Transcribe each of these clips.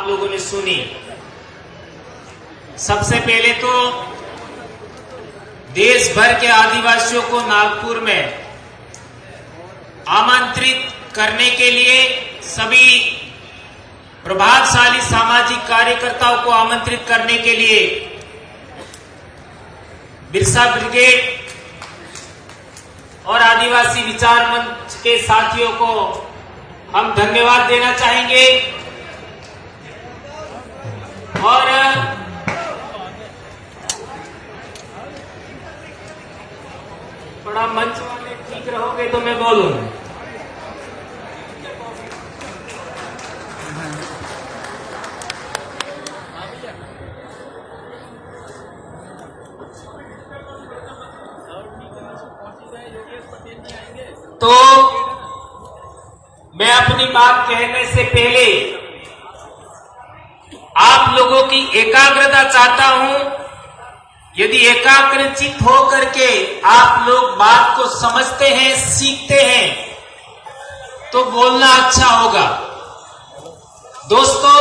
लोगों ने सुनी। सबसे पहले तो देश भर के आदिवासियों को नागपुर में आमंत्रित करने के लिए सभी प्रभावशाली सामाजिक कार्यकर्ताओं को आमंत्रित करने के लिए बिरसा ब्रिगेड और आदिवासी विचार मंच के साथियों को हम धन्यवाद देना चाहेंगे। और थोड़ा मंच वाले ठीक रहोगे तो मैं बोलूं। तो मैं अपनी बात कहने से पहले आप लोगों की एकाग्रता चाहता हूं। यदि एकाग्रचित होकर के आप लोग बात को समझते हैं, सीखते हैं, तो बोलना अच्छा होगा। दोस्तों,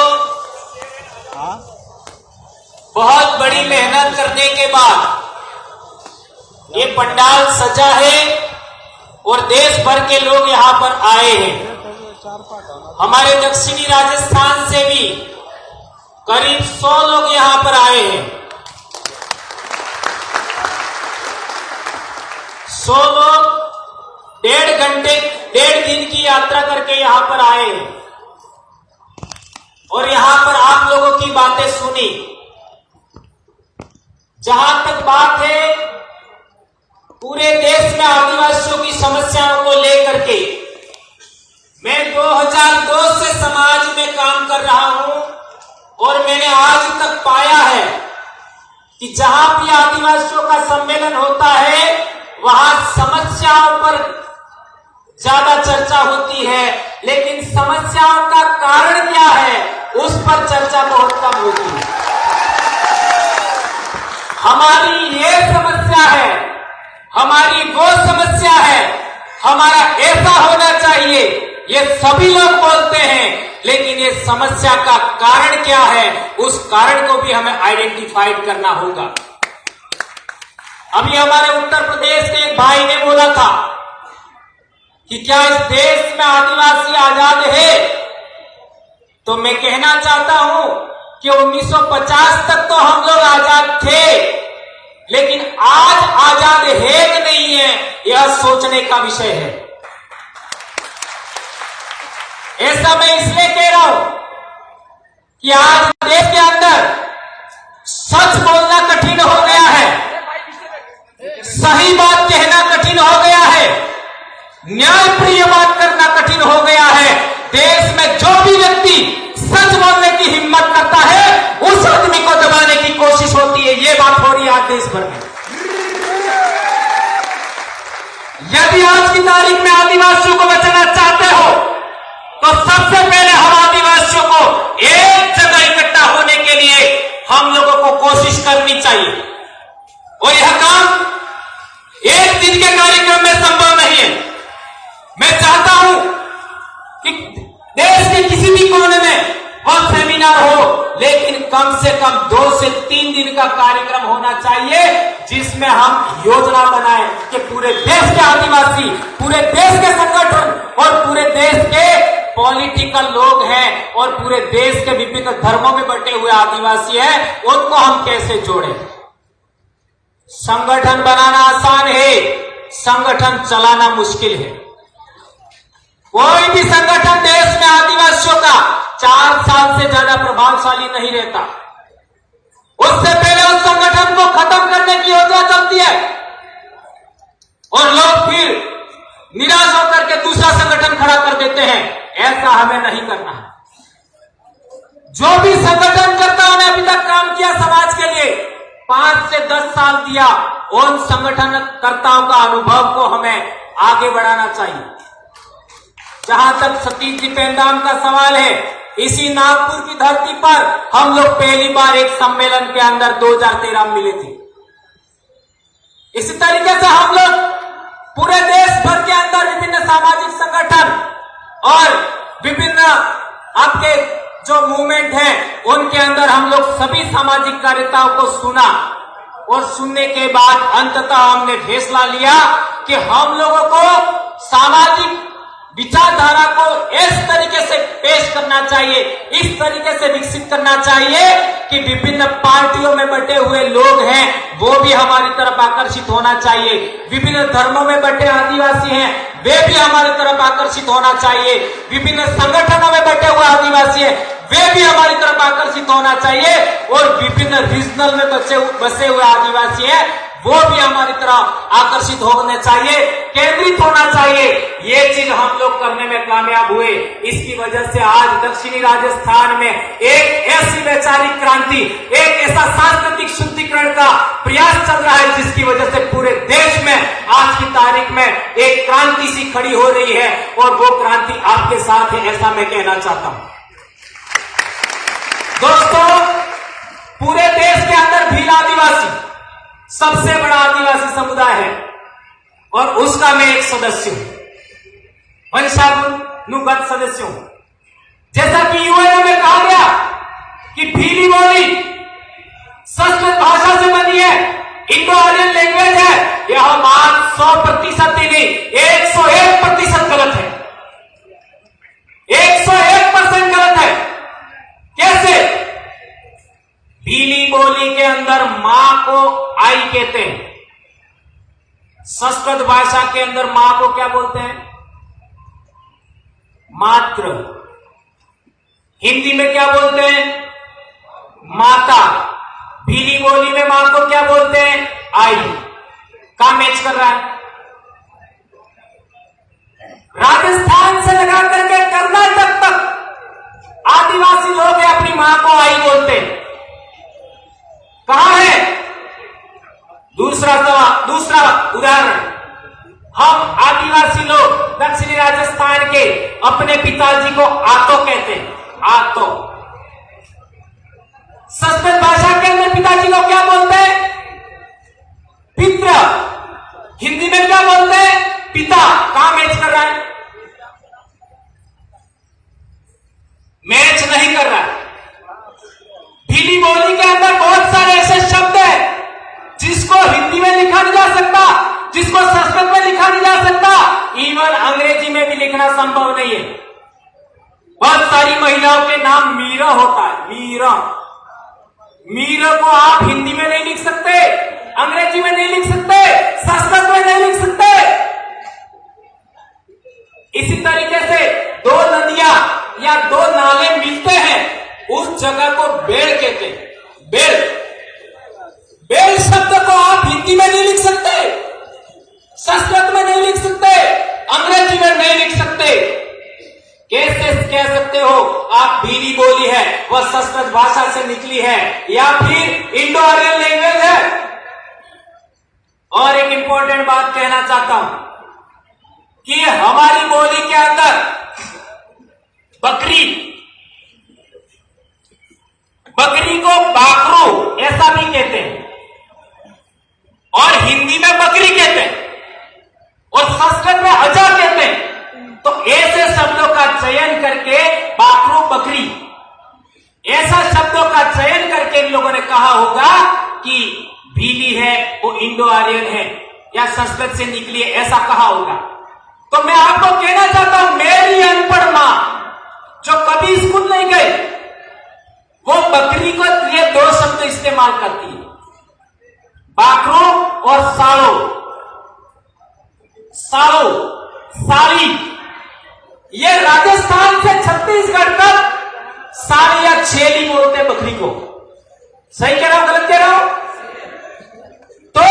बहुत बड़ी मेहनत करने के बाद ये पंडाल सजा है और देश भर के लोग यहां पर आए हैं। हमारे दक्षिणी राजस्थान से भी करीब 100 लोग यहां पर आए हैं। 100 लोग 1.5 दिन की यात्रा करके यहां पर आए हैं और यहां पर आप लोगों की बातें सुनी। जहां तक बात है पूरे देश में आदिवासियों की समस्याओं को लेकर के, मैं 2002 से समाज में काम कर रहा हूं और मैंने आज तक पाया है कि जहां भी आदिवासियों का सम्मेलन होता है वहां समस्याओं पर ज्यादा चर्चा होती है, लेकिन समस्याओं का कारण क्या है उस पर चर्चा बहुत कम होती है। हमारी ये समस्या है, हमारी वो समस्या है, हमारा ऐसा होना चाहिए, ये सभी लोग बोलते हैं, लेकिन ये समस्या का कारण क्या है उस कारण को भी हमें आइडेंटिफाइड करना होगा। अभी हमारे उत्तर प्रदेश के एक भाई ने बोला था कि क्या इस देश में आदिवासी आजाद है? तो मैं कहना चाहता हूं कि 1950 तक तो हम लोग आजाद थे, लेकिन आज आजाद है कि नहीं है यह सोचने का विषय है। ऐसा मैं इसलिए कह रहा हूं कि आज देश के अंदर सच बोलना कठिन हो गया है, सही बात कहना कठिन हो गया है, न्यायप्रिय बात करना कठिन हो गया है। देश में जो भी व्यक्ति सच बोलने की हिम्मत करता है उस आदमी को दबाने की कोशिश होती है। ये बात हो रही है आज देश भर में। यदि आज की तारीख में आदिवासियों को बचाना चाहते हो तो सबसे पहले हम आदिवासियों को एक जगह इकट्ठा होने के लिए हम लोगों को कोशिश करनी चाहिए और यह काम एक दिन के कार्यक्रम में संभव नहीं है। मैं चाहता हूं कि देश के किसी भी कोने में वह सेमिनार हो, लेकिन कम से कम 2 से 3 दिन का कार्यक्रम होना चाहिए जिसमें हम योजना बनाएं कि पूरे देश के आदिवासी, पूरे देश के संगठन और पूरे देश के पॉलिटिकल लोग हैं और पूरे देश के विभिन्न धर्मों में बटे हुए आदिवासी हैं, उनको हम कैसे जोड़ें। संगठन बनाना आसान है, संगठन चलाना मुश्किल है। कोई भी संगठन देश में आदिवासियों का 4 साल से ज्यादा प्रभावशाली नहीं रहता। उससे पहले उस संगठन को खत्म करने की योजना चलती है और लोग फिर निराश होकर के दूसरा संगठन खड़ा कर देते हैं। ऐसा हमें नहीं करना है। जो भी संगठनकर्ताओं ने अभी तक काम किया समाज के लिए, 5 से 10 साल दिया, उन संगठनकर्ताओं का अनुभव को हमें आगे बढ़ाना चाहिए। जहां तक सतीश जी पेंदाम का सवाल है, इसी नागपुर की धरती पर हम लोग पहली बार एक सम्मेलन के अंदर 2013 में मिले थे। इसी तरीके से हम लोग पूरे देश भर के अंदर विभिन्न सामाजिक संगठन और विभिन्न आपके जो मूवमेंट है उनके अंदर हम लोग सभी सामाजिक कार्यताओं को सुना और सुनने के बाद अंततः हमने फैसला लिया कि हम लोगों को सामाजिक विचारधारा को इस तरीके से पेश करना चाहिए, इस तरीके से विकसित करना चाहिए कि विभिन्न पार्टियों में बटे हुए लोग हैं वो भी हमारी तरफ आकर्षित होना चाहिए, विभिन्न धर्मों में बटे आदिवासी हैं वे भी हमारी तरफ आकर्षित होना चाहिए, विभिन्न संगठनों में बटे हुए आदिवासी हैं वे भी हमारी तरफ आकर्षित होना चाहिए और विभिन्न रीजनल में बसे हुए आदिवासी हैं वो भी हमारी तरफ आकर्षित होने चाहिए, केंद्रित होना चाहिए। ये चीज हम लोग करने में कामयाब हुए। इसकी वजह से आज दक्षिणी राजस्थान में एक ऐसी वैचारिक क्रांति, एक ऐसा सांस्कृतिक शुद्धिकरण का प्रयास चल रहा है जिसकी वजह से पूरे देश में आज की तारीख में एक क्रांति सी खड़ी हो रही है और वो क्रांति आपके साथ है, ऐसा मैं कहना चाहता हूं। दोस्तों, पूरे देश के अंदर भील आदिवासी सबसे बड़ा आदिवासी समुदाय है और उसका मैं एक सदस्य हूं, वंशानुगत सदस्य हूं। जैसा कि यूएनओ में कहा गया कि भीली बोली संस्कृत भाषा से बनी है, इंडो आर्यन लैंग्वेज है, यह बात 100% ही नहीं 101% गलत है, 101% गलत है। कैसे? भीली बोली के अंदर मां को आई कहते हैं, संस्कृत भाषा के अंदर मां को क्या बोलते हैं? मात्र। हिंदी में क्या बोलते हैं? माता। भीली बोली में मां को क्या बोलते हैं? आई। कहां मैच कर रहा है? राजस्थान से लगा करके कर्नाटक तक आदिवासी लोग अपनी मां को आई बोलते हैं। कहां है? दूसरा उदाहरण, हम आदिवासी लोग दक्षिणी राजस्थान के अपने पिताजी को आतो कहते हैं, आतो। संस्कृत भाषा के अंदर पिताजी को क्या बोलते हैं? पित्र। हिंदी में क्या बोलते हैं? पिता। कहां मैच कर रहा है? मैच नहीं कर रहा है। भीली बोली के अंदर बहुत सारे ऐसे शब्द हैं जिसको हिंदी में लिखा नहीं जा सकता, जिसको संस्कृत में लिखा नहीं जा सकता, इवन अंग्रेजी में भी लिखना संभव नहीं है। बहुत सारी महिलाओं के नाम मीरा होता है, मीरा। मीरा को आप हिंदी में नहीं लिख सकते, अंग्रेजी में नहीं लिख सकते, संस्कृत में नहीं लिख सकते। इसी तरीके से दो नदियां या दो नाले मिलते हैं, उस जगह को बेड़ कहते हैं, बेड़। बेड़ शब्द को आप हिंदी में नहीं लिख सकते, संस्कृत में नहीं लिख सकते, अंग्रेजी में नहीं लिख सकते। कैसे कह सकते हो आप भीली बोली है, वह संस्कृत भाषा से निकली है या फिर इंडो आर्यन लैंग्वेज है? और एक इंपॉर्टेंट बात कहना चाहता हूं कि हमारी बोली के अंदर बकरी को बाकरू ऐसा भी कहते हैं और हिंदी में बकरी कहते हैं और संस्कृत में हजा कहते हैं। तो ऐसे शब्दों का चयन करके बाकरू बकरी, ऐसा शब्दों का चयन करके इन लोगों ने कहा होगा कि भीली है वो इंडो आर्यन है या संस्कृत से निकली है, ऐसा कहा होगा। तो मैं आपको कहना चाहता हूं, मेरी अनपढ़ मां जो कभी स्कूल नहीं गई, वो बकरी को ये दो शब्द इस्तेमाल करती है, बाकरू और साड़ो। साड़ो, साड़ी, ये राजस्थान से छत्तीसगढ़ तक साड़ी या छेली बोलते हैं बकरी को। सही कह रहा हूं, गलत कह रहा हूं? तो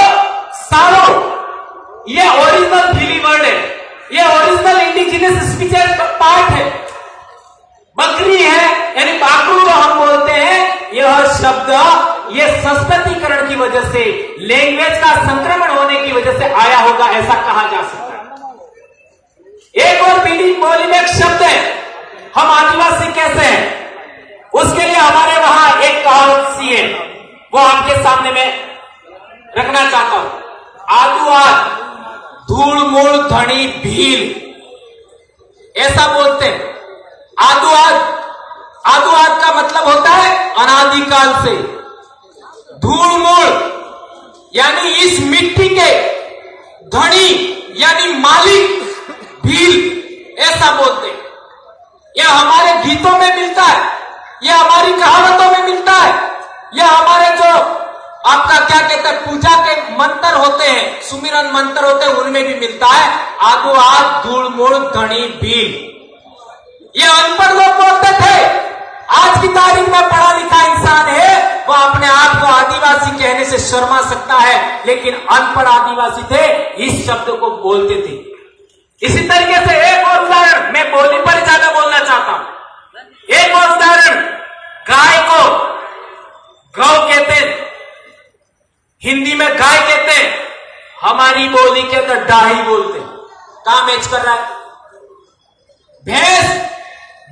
साड़ो ये ओरिजिनल भीली वर्ड है, ये ओरिजिनल इंडिजिनस स्पीचेस का पार्ट है। बकरी है यानी बाकरू जो हम बोलते हैं, यह शब्द ये संस्कृतिकरण की वजह से, लैंग्वेज का संक्रमण होने की वजह से आया होगा, ऐसा कहा जा सकता है। एक और भीली बोली में एक शब्द है, हम आदिवासी कैसे हैं, उसके लिए हमारे वहां एक कहावत सी है, वो आपके सामने मैं रखना चाहता हूं। आदुआद धूल मूल धनी भील, ऐसा बोलते हैं। आदुआद आदुवाद का मतलब होता है अनादिकाल से। धूल मूल यानी इस मिट्टी के धनी यानी मालिक भील, ऐसा बोलते हैं। यह हमारे गीतों में मिलता है, यह हमारी कहावतों में मिलता है, यह हमारे जो आपका क्या कहते हैं पूजा के मंत्र होते हैं, सुमिरन मंत्र होते हैं, उनमें भी मिलता है। आदुवाद धूल मूल धनी भील, ये अनपढ़ लोग बोलते थे। आज की तारीख में पढ़ा लिखा इंसान है, वह अपने आप को आदिवासी कहने से शर्मा सकता है, लेकिन अनपढ़ आदिवासी थे, इस शब्द को बोलते थे। इसी तरीके से एक और उदाहरण, मैं बोली पर ज्यादा बोलना चाहता हूं। एक और उदाहरण, गाय को गौ कहते हैं, हिंदी में गाय कहते हैं, हमारी बोली के अंदर डाही बोलते हैं। कहां मैच कर रहा है?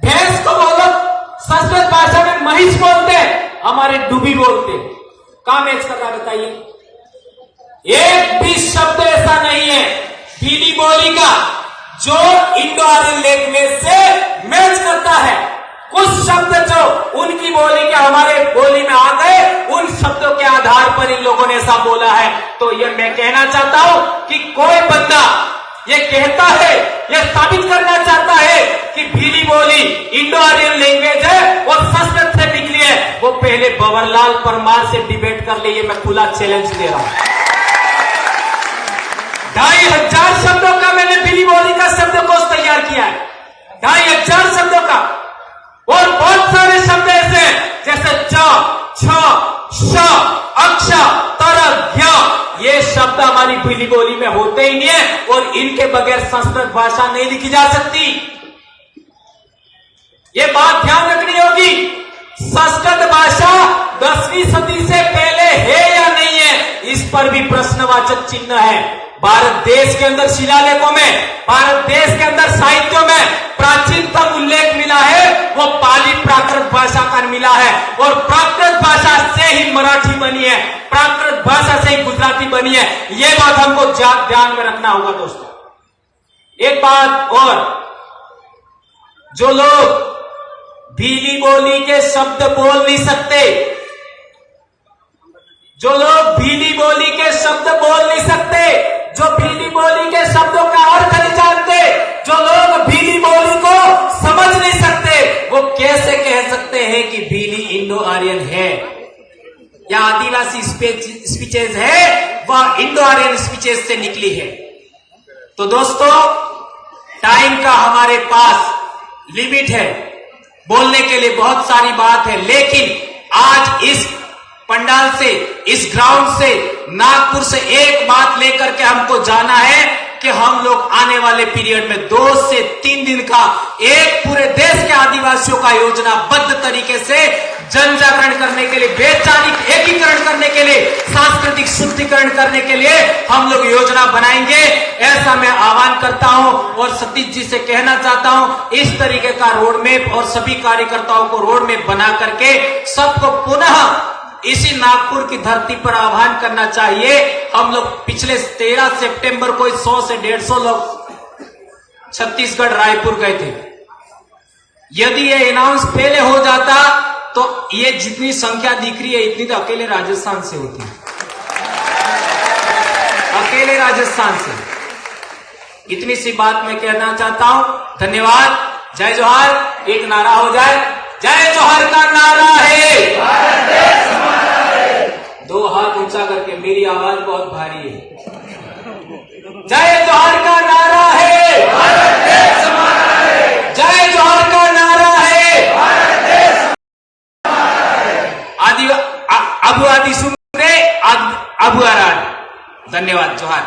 भैंस को बोलो संस्कृत भाषा में महिष बोलते हैं, हमारे डूबी बोलते हैं। कहां मैच कर रहा है बताइए? एक भी शब्द ऐसा नहीं है भीली बोली का जो इंडो आर्यन लैंग्वेज से मैच करता है। कुछ शब्द जो उनकी बोली के हमारे बोली में आ गए, उन शब्दों के आधार पर इन लोगों ने ऐसा बोला है। तो ये मैं कहना चाहता हूं कि कोई बंदा ये कहता है, ये साबित करना चाहता है कि भीली बोली इंडो आर्यन लैंग्वेज है और संस्कृत से निकली है, वो पहले भंवरलाल परमार से डिबेट कर ले। ये मैं खुला चैलेंज दे रहा हूं। 2500 शब्दों का मैंने भीली बोली का शब्दकोश तैयार किया है, 2500 शब्दों का, और बहुत सारे शब्द ऐसे जैसे च, छ, श, अक्ष, तर, ज्ञ, ये शब्द हमारी भीली बोली में होते ही नहीं है और इनके बगैर संस्कृत भाषा नहीं लिखी जा सकती। ये बात ध्यान रखनी होगी। संस्कृत भाषा 10वीं सदी से पहले है या नहीं है, इस पर भी प्रश्नवाचक चिन्ह है। भारत देश के अंदर शिलालेखों में, भारत देश के अंदर साहित्यों में प्राचीनतम उल्लेख मिला है वो पाली प्राकृत भाषा का मिला है, और प्राकृत भाषा से ही मराठी बनी है, प्राकृत भाषा से ही गुजराती बनी है। ये बात हमको ध्यान में रखना होगा दोस्तों। एक बात और, जो लोग भीली बोली के शब्द बोल नहीं सकते, जो लोग भीली बोली के शब्द बोल नहीं सकते, जो भीली बोली के शब्दों का अर्थ नहीं जानते, जो लोग भीली बोली को समझ नहीं सकते, वो कैसे कह सकते हैं कि भीली इंडो आर्यन है या आदिवासी स्पीचेज है, वह इंडो आर्यन स्पीचेज से निकली है। तो दोस्तों, टाइम का हमारे पास लिमिट है, बोलने के लिए बहुत सारी बात है, लेकिन आज इस पंडाल से, इस ग्राउंड से, नागपुर से एक बात लेकर के हमको जाना है कि हम लोग आने वाले पीरियड में 2 से 3 दिन का एक पूरे देश के आदिवासियों का योजनाबद्ध तरीके से जन जागरण करने के लिए, वैचारिक एकीकरण करने के लिए, सांस्कृतिक शुद्धिकरण करने के लिए हम लोग योजना बनाएंगे। ऐसा मैं आह्वान करता हूं और सतीश जी से कहना चाहता हूं, इस तरीके का रोड मैप और सभी कार्यकर्ताओं को रोड मैप बना करके सबको पुनः इसी नागपुर की धरती पर आह्वान करना चाहिए। हम लोग पिछले 13 सितंबर को 100 से 150 लोग छत्तीसगढ़ रायपुर गए थे। यदि ये अनाउंस पहले हो जाता तो ये जितनी संख्या दिख रही है इतनी तो अकेले राजस्थान से होती है, अकेले राजस्थान से। इतनी सी बात मैं कहना चाहता हूं। धन्यवाद। जय जोहार। एक नारा हो जाए, जय जोहार का नारा है, भारत देश हमारा है। 2 हाथ ऊंचा करके, मेरी आवाज बहुत भारी है। जय जोहार का नारा है, भारत देश हमारा है। जय जोहार का नारा है, भारत देश हमारा है। आदि सुन रहे, अबू आराध। धन्यवाद। जोहार।